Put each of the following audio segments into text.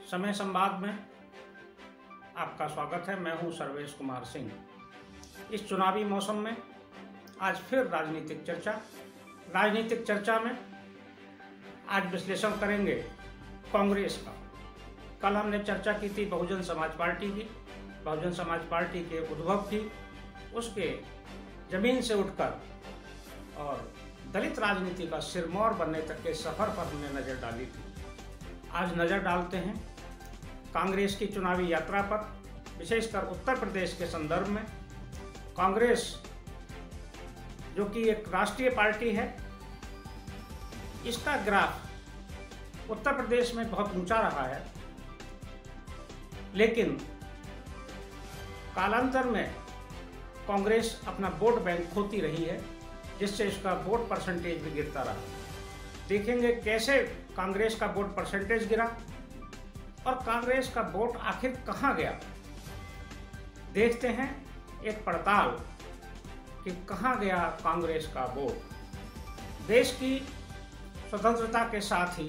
समय संवाद में आपका स्वागत है। मैं हूं सर्वेश कुमार सिंह। इस चुनावी मौसम में आज फिर राजनीतिक चर्चा में आज विश्लेषण करेंगे कांग्रेस का। कल हमने चर्चा की थी बहुजन समाज पार्टी की। बहुजन समाज पार्टी के उद्भव की, उसके जमीन से उठकर और दलित राजनीति का सिरमौर बनने तक के सफर पर हमने नजर डाली थी। आज नजर डालते हैं कांग्रेस की चुनावी यात्रा पर, विशेषकर उत्तर प्रदेश के संदर्भ में। कांग्रेस जो कि एक राष्ट्रीय पार्टी है, इसका ग्राफ उत्तर प्रदेश में बहुत ऊंचा रहा है, लेकिन कालांतर में कांग्रेस अपना वोट बैंक खोती रही है, जिससे इसका वोट परसेंटेज भी गिरता रहा। देखेंगे कैसे कांग्रेस का वोट परसेंटेज गिरा और कांग्रेस का वोट आखिर कहां गया। देखते हैं एक पड़ताल कि कहां गया कांग्रेस का वोट। देश की स्वतंत्रता के साथ ही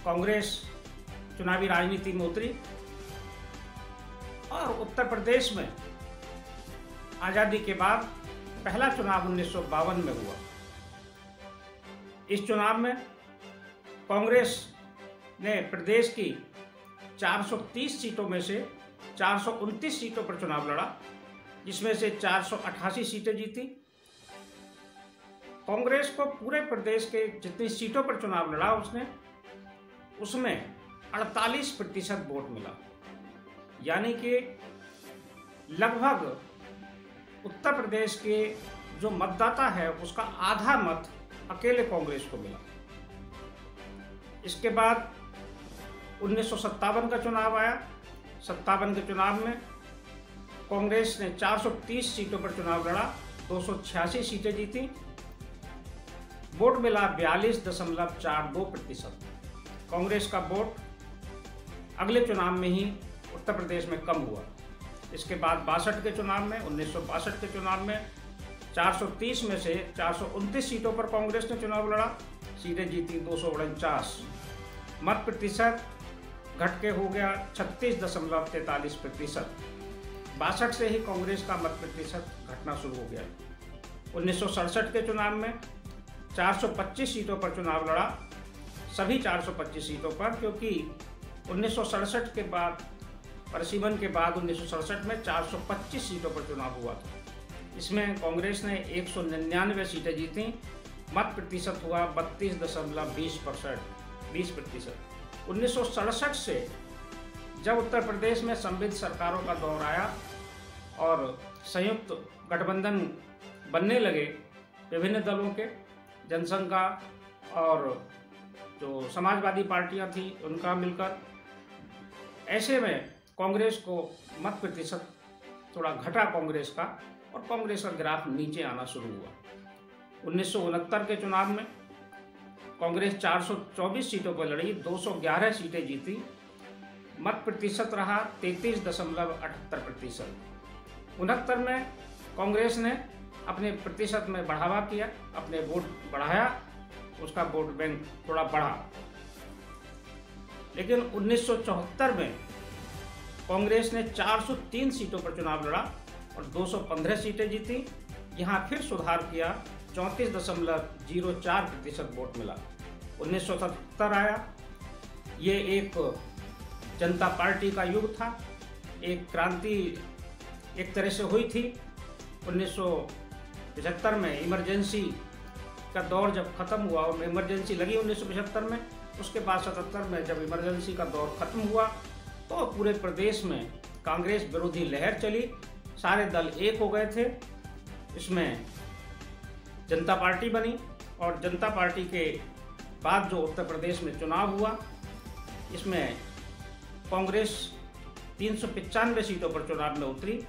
कांग्रेस चुनावी राजनीति में उतरी और उत्तर प्रदेश में आज़ादी के बाद पहला चुनाव 1952 में हुआ। इस चुनाव में कांग्रेस ने प्रदेश की 430 सीटों में से 429 सीटों पर चुनाव लड़ा, जिसमें से 488 सीटें जीती। कांग्रेस को पूरे प्रदेश के जितनी सीटों पर चुनाव लड़ा उसमें 48% वोट मिला, यानी कि लगभग उत्तर प्रदेश के जो मतदाता है उसका आधा मत अकेले कांग्रेस को मिला। इसके बाद 1957 का चुनाव आया। 57 के चुनाव में कांग्रेस ने 430 सीटों पर चुनाव लड़ा, 286 सीटें जीती। वोट मिला 42.42%। कांग्रेस का वोट अगले चुनाव में ही उत्तर प्रदेश में कम हुआ। इसके बाद 1962 के चुनाव में 430 में से 429 सीटों पर कांग्रेस ने चुनाव लड़ा, सीटें जीती 249। मत प्रतिशत घट के हो गया 36.43%। 62 से ही कांग्रेस का मत प्रतिशत घटना शुरू हो गया। 1967 के चुनाव में 425 सीटों पर चुनाव लड़ा, सभी 425 सीटों पर, क्योंकि 1967 के बाद परिसीमन के बाद 1967 में 425 सीटों पर चुनाव हुआ था। इसमें कांग्रेस ने 199 सीटें जीती। मत प्रतिशत हुआ 32.20%। 1967 से जब उत्तर प्रदेश में संविध सरकारों का दौर आया और संयुक्त गठबंधन बनने लगे विभिन्न दलों के, जनसंघ का और जो समाजवादी पार्टियां थी उनका मिलकर, ऐसे में कांग्रेस को मत प्रतिशत थोड़ा घटा कांग्रेस का, और कांग्रेस का ग्राफ नीचे आना शुरू हुआ। 1969 के चुनाव में कांग्रेस 424 सीटों पर लड़ी, 211 सीटें जीती। मत प्रतिशत रहा 33.78%। 69 में कांग्रेस ने अपने प्रतिशत में बढ़ावा किया, अपने वोट बढ़ाया, उसका वोट बैंक थोड़ा बढ़ा। लेकिन 1974 में कांग्रेस ने 403 सीटों पर चुनाव लड़ा और 215 सीटें जीती। यहाँ फिर सुधार किया, 34.04% वोट मिला। 1977 आया, ये एक जनता पार्टी का युग था, एक क्रांति एक तरह से हुई थी। 1975 में इमरजेंसी का दौर जब खत्म हुआ, और इमरजेंसी लगी 1975 में, उसके बाद 77 में जब इमरजेंसी का दौर खत्म हुआ तो पूरे प्रदेश में कांग्रेस विरोधी लहर चली, सारे दल एक हो गए थे। इसमें जनता पार्टी बनी और जनता पार्टी के बाद जो उत्तर प्रदेश में चुनाव हुआ, इसमें कांग्रेस 395 सीटों पर चुनाव में उतरी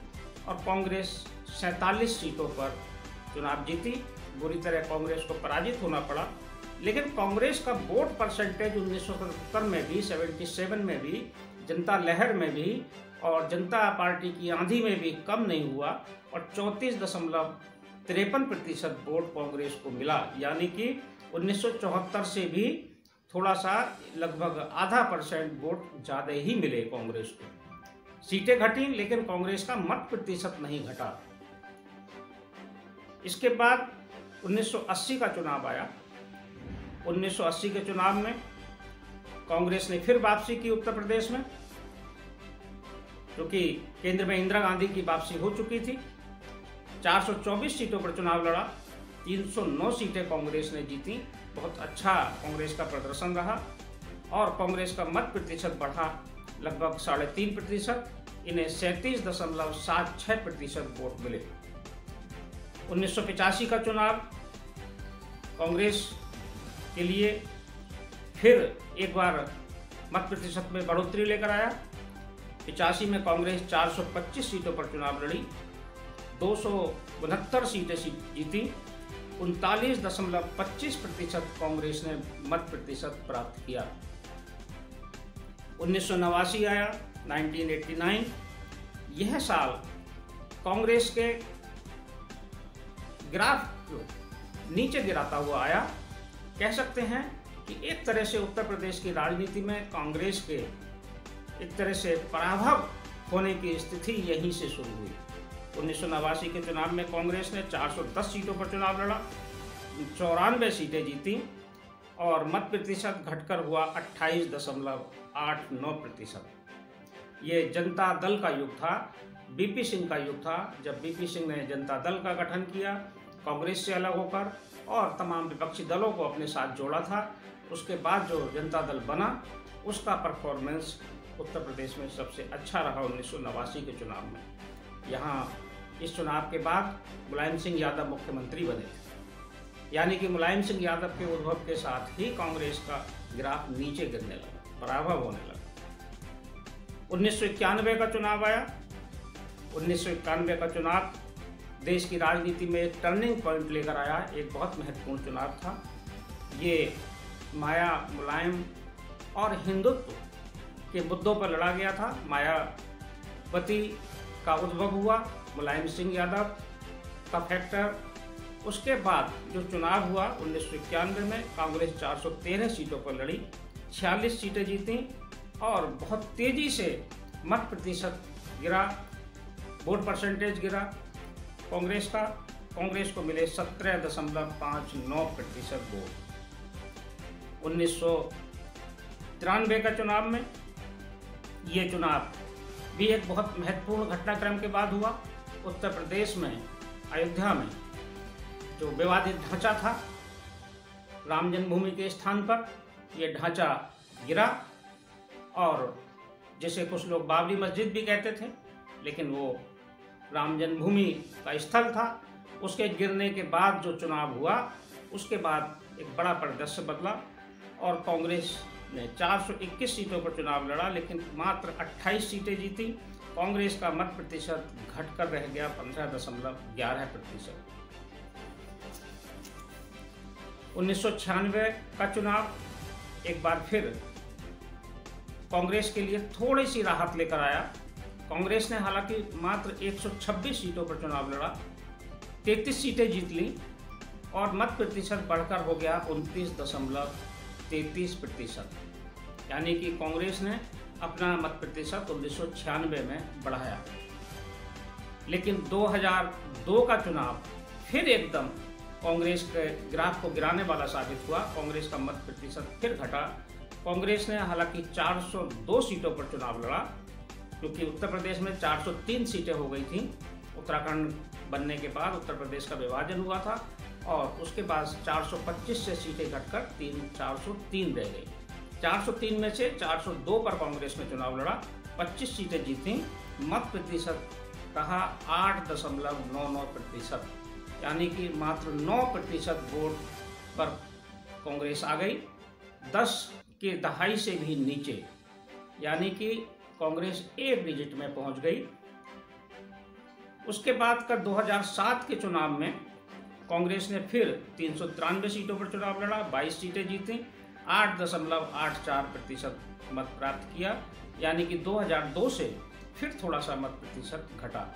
और कांग्रेस 47 सीटों पर चुनाव जीती। बुरी तरह कांग्रेस को पराजित होना पड़ा, लेकिन कांग्रेस का वोट परसेंटेज 1977 में भी, 77 में भी, जनता लहर में भी और जनता पार्टी की आंधी में भी कम नहीं हुआ और 34.53% वोट कांग्रेस को मिला, यानी कि 1974 से भी थोड़ा सा लगभग आधा % वोट ज़्यादा ही मिले कांग्रेस को। सीटें घटी लेकिन कांग्रेस का मत प्रतिशत नहीं घटा। इसके बाद 1980 का चुनाव आया। 1980 के चुनाव में कांग्रेस ने फिर वापसी की उत्तर प्रदेश में, क्योंकि केंद्र में इंदिरा गांधी की वापसी हो चुकी थी। 424 सीटों पर चुनाव लड़ा, 309 सीटें कांग्रेस ने जीती। बहुत अच्छा कांग्रेस का प्रदर्शन रहा और कांग्रेस का मत प्रतिशत बढ़ा लगभग 3.5%। इन्हें 37.76% वोट मिले। 1985 का चुनाव कांग्रेस के लिए फिर एक बार मत प्रतिशत में बढ़ोतरी लेकर आया। 85 में कांग्रेस 425 सीटों पर चुनाव लड़ी, 269 सीटें जीती, 39.25% कांग्रेस ने मत प्रतिशत प्राप्त किया। 1989 आया, 1989। यह साल कांग्रेस के ग्राफ नीचे गिराता हुआ आया। कह सकते हैं कि एक तरह से उत्तर प्रदेश की राजनीति में कांग्रेस के एक तरह से पराभव होने की स्थिति यहीं से शुरू हुई। 1989 के चुनाव में कांग्रेस ने 410 सीटों पर चुनाव लड़ा, 94 सीटें जीती और मत प्रतिशत घटकर हुआ 28.89%। ये जनता दल का युग था, बीपी सिंह का युग था, जब बीपी सिंह ने जनता दल का गठन किया कांग्रेस से अलग होकर और तमाम विपक्षी दलों को अपने साथ जोड़ा था। उसके बाद जो जनता दल बना उसका परफॉर्मेंस उत्तर प्रदेश में सबसे अच्छा रहा 1989 के चुनाव में। यहाँ इस चुनाव के बाद मुलायम सिंह यादव मुख्यमंत्री बने थे, यानी कि मुलायम सिंह यादव के उद्भव के साथ ही कांग्रेस का ग्राफ नीचे गिरने लगा, पराभव होने लगा। 1991 का चुनाव आया। 1991 का चुनाव देश की राजनीति में एक टर्निंग पॉइंट लेकर आया। एक बहुत महत्वपूर्ण चुनाव था। ये माया, मुलायम और हिंदुत्व के मुद्दों पर लड़ा गया था। मायावती का उद्भव हुआ, मुलायम सिंह यादव का फैक्टर। उसके बाद जो चुनाव हुआ 1991 में कांग्रेस 413 सीटों पर लड़ी, 46 सीटें जीती और बहुत तेज़ी से मत प्रतिशत गिरा, वोट परसेंटेज गिरा कांग्रेस का। कांग्रेस को मिले 17.59% वोट। 1993 का चुनाव में ये चुनाव भी एक बहुत महत्वपूर्ण घटनाक्रम के बाद हुआ। उत्तर प्रदेश में अयोध्या में जो विवादित ढांचा था राम जन्मभूमि के स्थान पर, ये ढांचा गिरा और जिसे कुछ लोग बाबरी मस्जिद भी कहते थे, लेकिन वो राम जन्मभूमि का स्थल था। उसके गिरने के बाद जो चुनाव हुआ उसके बाद एक बड़ा परिदृश्य बदला और कांग्रेस ने 421 सीटों पर चुनाव लड़ा, लेकिन मात्र 28 सीटें जीती। कांग्रेस का मत प्रतिशत घटकर रह गया 15.11%। 1996 का चुनाव एक बार फिर कांग्रेस के लिए थोड़ी सी राहत लेकर आया। कांग्रेस ने हालांकि मात्र 126 सीटों पर चुनाव लड़ा, 33 सीटें जीत ली और मत प्रतिशत बढ़कर हो गया 29.33%। यानी कि कांग्रेस ने अपना मत प्रतिशत 1996 में बढ़ाया। लेकिन 2002 का चुनाव फिर एकदम कांग्रेस के ग्राफ को गिराने वाला साबित हुआ। कांग्रेस का मत प्रतिशत फिर घटा। कांग्रेस ने हालांकि 402 सीटों पर चुनाव लड़ा, क्योंकि उत्तर प्रदेश में 403 सीटें हो गई थी। उत्तराखंड बनने के बाद उत्तर प्रदेश का विभाजन हुआ था और उसके बाद 425 से सीटें घटकर 403 रह गई। 403 में से 402 पर कांग्रेस ने चुनाव लड़ा, 25 सीटें जीती। मत प्रतिशत कहा 8.99%, यानी कि मात्र 9% वोट पर कांग्रेस आ गई, 10 के दहाई से भी नीचे, यानी कि कांग्रेस एक डिजिट में पहुंच गई। उसके बाद का 2007 के चुनाव में कांग्रेस ने फिर 393 सीटों पर चुनाव लड़ा, 22 सीटें जीती, 8.84% मत प्राप्त किया, यानी कि 2002 से फिर थोड़ा सा मत प्रतिशत घटा।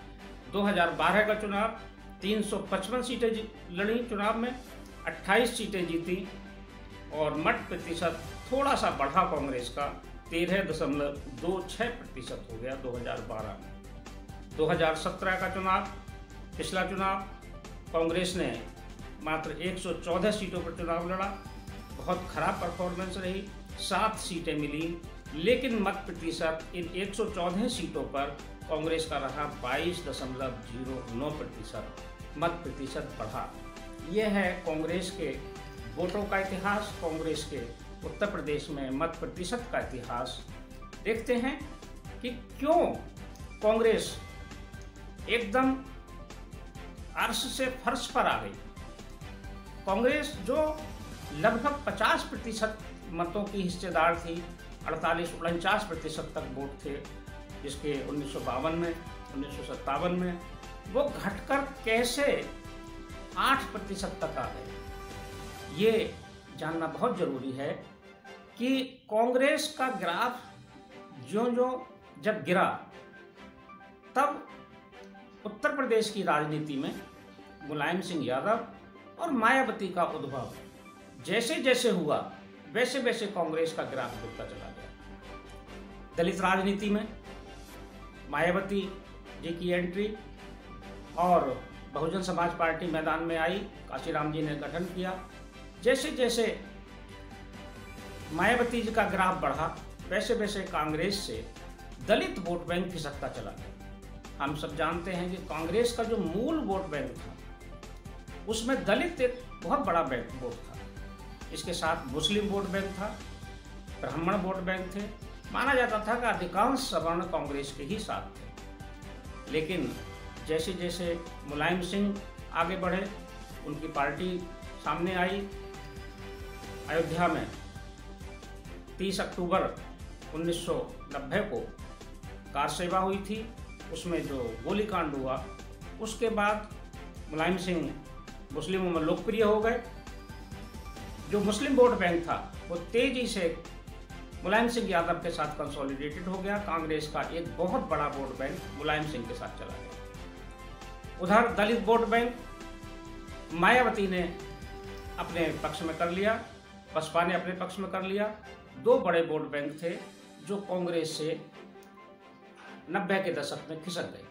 2012 का चुनाव 355 सीटें लड़ी चुनाव में, 28 सीटें जीती और मत प्रतिशत थोड़ा सा बढ़ा कांग्रेस का, 13.26% हो गया 2012 में। 2017 का चुनाव, पिछला चुनाव, कांग्रेस ने मात्र 114 सीटों पर चुनाव लड़ा। बहुत खराब परफॉर्मेंस रही, 7 सीटें मिली, लेकिन मत प्रतिशत इन 114 सीटों पर कांग्रेस का रहा 22.09%। मत प्रतिशत बढ़ा। यह है कांग्रेस के वोटों का इतिहास, कांग्रेस के उत्तर प्रदेश में मत प्रतिशत का इतिहास। देखते हैं कि क्यों कांग्रेस एकदम अर्श से फर्श पर आ गई। कांग्रेस जो लगभग 50% मतों की हिस्सेदार थी, 48-49% तक वोट थे, जिसके 1952 में, 1957 में, वो घटकर कैसे 8% तक आ गए। ये जानना बहुत जरूरी है कि कांग्रेस का ग्राफ ज्यों-ज्यों जब गिरा, तब उत्तर प्रदेश की राजनीति में मुलायम सिंह यादव और मायावती का उद्भव जैसे जैसे हुआ, वैसे वैसे कांग्रेस का ग्राफ गिरता चला गया। दलित राजनीति में मायावती जी की एंट्री और बहुजन समाज पार्टी मैदान में आई, काशीराम जी ने गठन किया। जैसे जैसे मायावती जी का ग्राफ बढ़ा, वैसे वैसे कांग्रेस से दलित वोट बैंक खिसकता चला गया। हम सब जानते हैं कि कांग्रेस का जो मूल वोट बैंक था, उसमें दलित एक बहुत बड़ा वोट था। इसके साथ मुस्लिम वोट बैंक था, ब्राह्मण वोट बैंक थे। माना जाता था कि अधिकांश सवर्ण कांग्रेस के ही साथ थे। लेकिन जैसे जैसे मुलायम सिंह आगे बढ़े, उनकी पार्टी सामने आई। अयोध्या में 30 अक्टूबर 1990 को कार सेवा हुई थी, उसमें जो गोलीकांड हुआ, उसके बाद मुलायम सिंह मुस्लिमों में लोकप्रिय हो गए। जो मुस्लिम वोट बैंक था वो तेजी से मुलायम सिंह यादव के साथ कंसोलिडेटेड हो गया। कांग्रेस का एक बहुत बड़ा वोट बैंक मुलायम सिंह के साथ चला गया। उधर दलित वोट बैंक मायावती ने अपने पक्ष में कर लिया, बसपा ने अपने पक्ष में कर लिया। 2 बड़े वोट बैंक थे जो कांग्रेस से 90 के दशक में खिसक गए।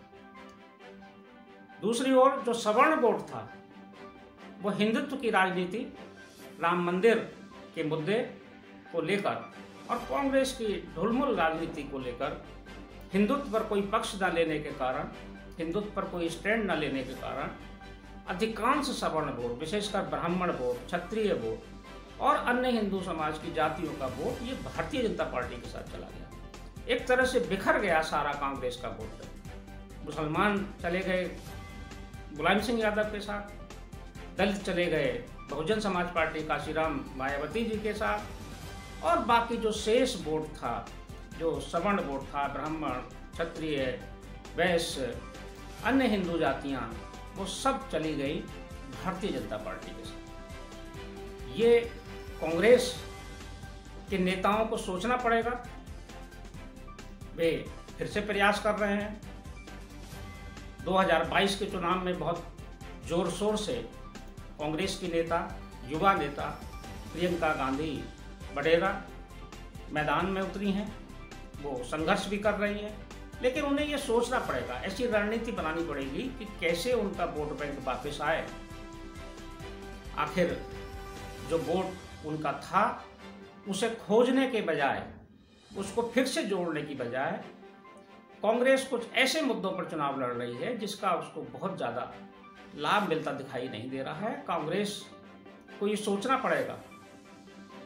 दूसरी ओर जो सवर्ण वोट था, वो हिंदुत्व की राजनीति, राम मंदिर के मुद्दे को लेकर और कांग्रेस की ढुलमुल राजनीति को लेकर, हिंदुत्व पर कोई पक्ष न लेने के कारण, हिंदुत्व पर कोई स्टैंड न लेने के कारण अधिकांश सवर्ण वोट, विशेषकर ब्राह्मण वोट, क्षत्रिय वोट और अन्य हिंदू समाज की जातियों का वोट, ये भारतीय जनता पार्टी के साथ चला गया। एक तरह से बिखर गया सारा कांग्रेस का वोट। मुसलमान चले गए मुलायम सिंह यादव के साथ, दलित चले गए बहुजन समाज पार्टी काशीराम मायावती जी के साथ, और बाकी जो शेष वोट था, जो सवर्ण वोट था, ब्राह्मण, क्षत्रिय, वैश्य, अन्य हिंदू जातियां, वो सब चली गई भारतीय जनता पार्टी के साथ। ये कांग्रेस के नेताओं को सोचना पड़ेगा। वे फिर से प्रयास कर रहे हैं। 2022 के चुनाव में बहुत जोर शोर से कांग्रेस की नेता, युवा नेता प्रियंका गांधी वडेरा मैदान में उतरी हैं। वो संघर्ष भी कर रही हैं, लेकिन उन्हें ये सोचना पड़ेगा, ऐसी रणनीति बनानी पड़ेगी कि कैसे उनका वोट बैंक वापस आए। आखिर जो वोट उनका था, उसे खोजने के बजाय, उसको फिर से जोड़ने की बजाय, कांग्रेस कुछ ऐसे मुद्दों पर चुनाव लड़ रही है जिसका उसको बहुत ज़्यादा लाभ मिलता दिखाई नहीं दे रहा है। कांग्रेस को ये सोचना पड़ेगा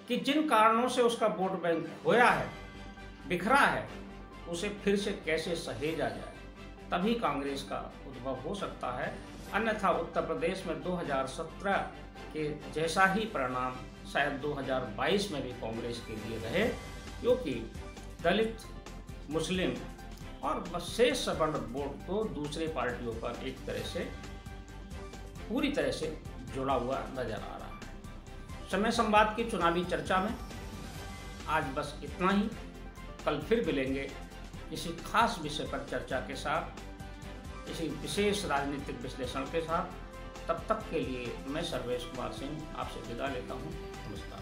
कि जिन कारणों से उसका वोट बैंक खोया है, बिखरा है, उसे फिर से कैसे सहेजा जाए, तभी कांग्रेस का उद्भव हो सकता है। अन्यथा उत्तर प्रदेश में 2017 के जैसा ही परिणाम शायद 2022 में भी कांग्रेस के लिए रहे, क्योंकि दलित, मुस्लिम और शेष सवर्ण वोट तो दूसरे पार्टियों पर एक तरह से पूरी तरह से जुड़ा हुआ नजर आ रहा है। समय संवाद की चुनावी चर्चा में आज बस इतना ही। कल फिर मिलेंगे किसी खास विषय पर चर्चा के साथ, किसी विशेष राजनीतिक विश्लेषण के साथ। तब तक के लिए मैं सर्वेश कुमार सिंह आपसे विदा लेता हूँ। नमस्कार।